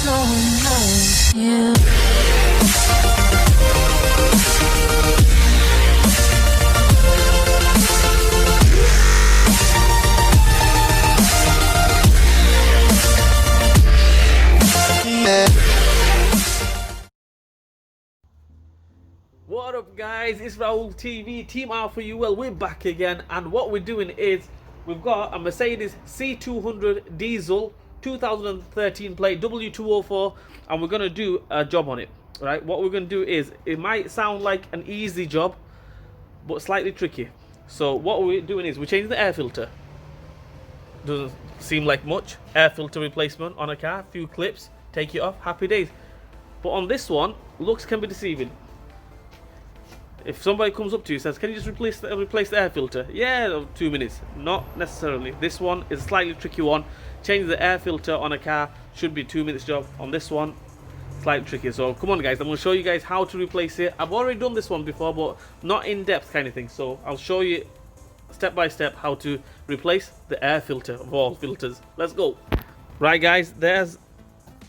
Yeah. What up guys, it's Raul TV, Team R for you. Well, we're back again, and what we're doing is we've got a Mercedes C200 diesel 2013 plate W204, and we're going to do a job on it. Right, what we're going to do is, it might sound like an easy job but slightly tricky. So what we're doing is we're changing the air filter. Doesn't seem like much. Air filter replacement on a car, few clips, take it off, happy days. But on this one, looks can be deceiving. If somebody comes up to you and says, can you just replace the air filter? Yeah, 2 minutes. Not necessarily. This one is a slightly tricky one. Changing the air filter on a car should be 2 minutes job. On this one, slightly tricky. So come on guys, I'm going to show you guys how to replace it. I've already done this one before, but not in depth kind of thing. So I'll show you step by step how to replace the air filter of all filters. Let's go. Right guys, there's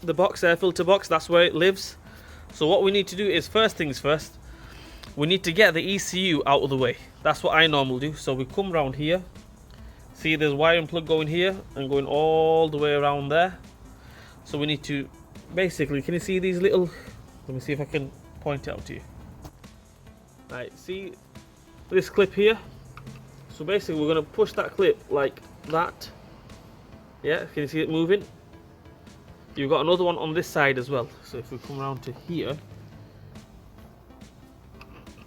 the box, air filter box. That's where it lives. So what we need to do is, first things first, we need to get the ECU out of the way. That's what I normally do. So we come around here. See, there's wiring plug going here and going all the way around there. So we need to basically, can you see these little, let me see if I can point it out to you. Right, see this clip here? So basically we're going to push that clip like that. Yeah, can you see it moving? You've got another one on this side as well. So if we come around to here,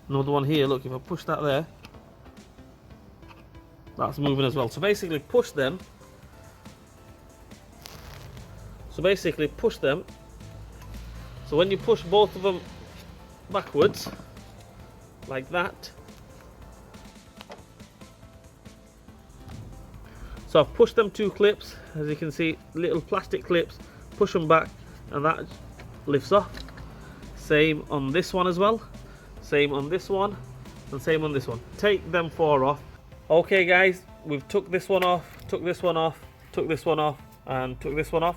another one here, look, if I push that there, that's moving as well. So basically push them. So when you push both of them backwards, like that. So I've pushed them two clips, as you can see, little plastic clips, push them back, and that lifts off. Same on this one as well. Same on this one, and same on this one. Take them four off. Okay guys, we've took this one off, took this one off, took this one off, and took this one off.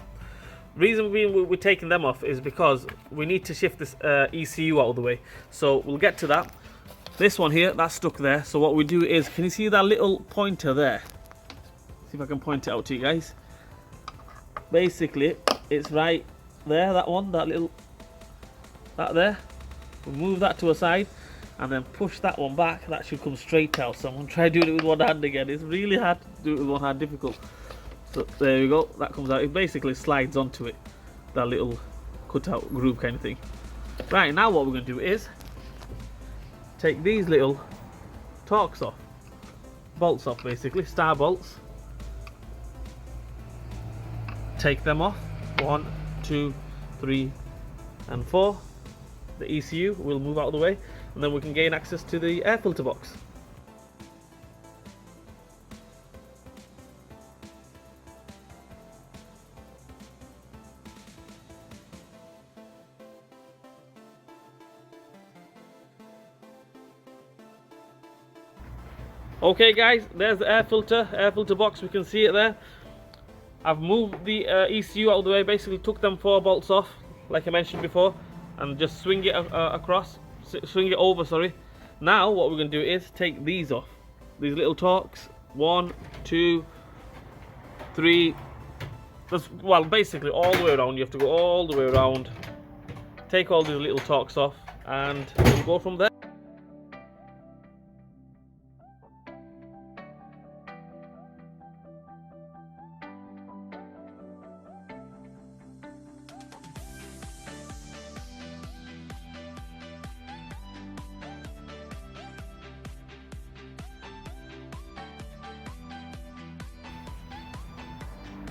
Reason being we're taking them off is because we need to shift this ECU out of the way. So we'll get to that. This one here, that's stuck there. So what we do is, can you see that little pointer there? See if I can point it out to you guys. Basically, it's right there, that one, that there. We'll move that to a side and then push that one back. That should come straight out. So I'm going to try doing it with one hand again. It's really hard to do it with one hand, difficult. So there we go, that comes out. It basically slides onto it, that little cutout groove kind of thing. Right, now what we're going to do is take these little Torx off, bolts off basically, star bolts. Take them off, 1, 2, 3 and 4. The ECU will move out of the way, and then we can gain access to the air filter box. Okay guys, there's the air filter box. We can see it there. I've moved the ECU out of the way, basically took them 4 bolts off like I mentioned before, and just swing it over, sorry. Now what we're going to do is take these off, these little Torx. 1, 2, 3. Well, basically all the way around. You have to go all the way around, take all these little Torx off, and we'll go from there.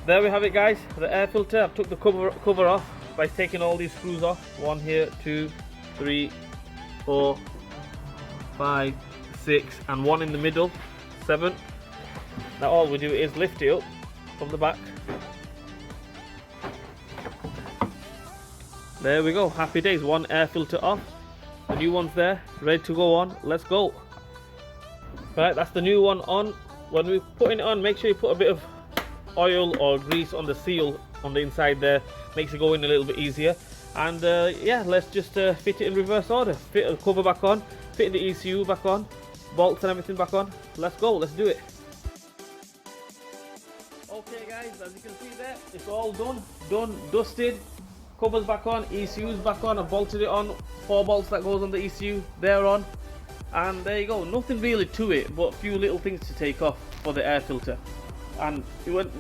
There we have it guys, the air filter. I've took the cover off by taking all these screws off. 1 here, 2, 3, 4, 5, 6 and 1 in the middle, 7. Now all we do is lift it up from the back. There we go, happy days. 1 air filter off, the new one's there, ready to go on. Let's go. Right, that's the new one on. When we're putting it on, make sure you put a bit of oil or grease on the seal on the inside there. makes it go in a little bit easier. And yeah, let's just fit it in reverse order. Fit the cover back on, fit the ECU back on, bolts and everything back on. Let's go, let's do it. Okay guys, as you can see there, it's all done, dusted, covers back on, ECU's back on. I've bolted it on, 4 bolts that goes on the ECU, they're on. And there you go, nothing really to it, but a few little things to take off for the air filter. And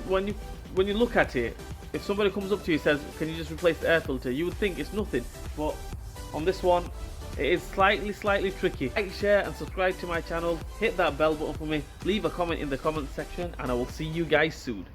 when you look at it, if somebody comes up to you and says, can you just replace the air filter, you would think it's nothing, but on this one it is slightly tricky. Like, share and subscribe to my channel, hit that bell button for me, leave a comment in the comment section, and I will see you guys soon.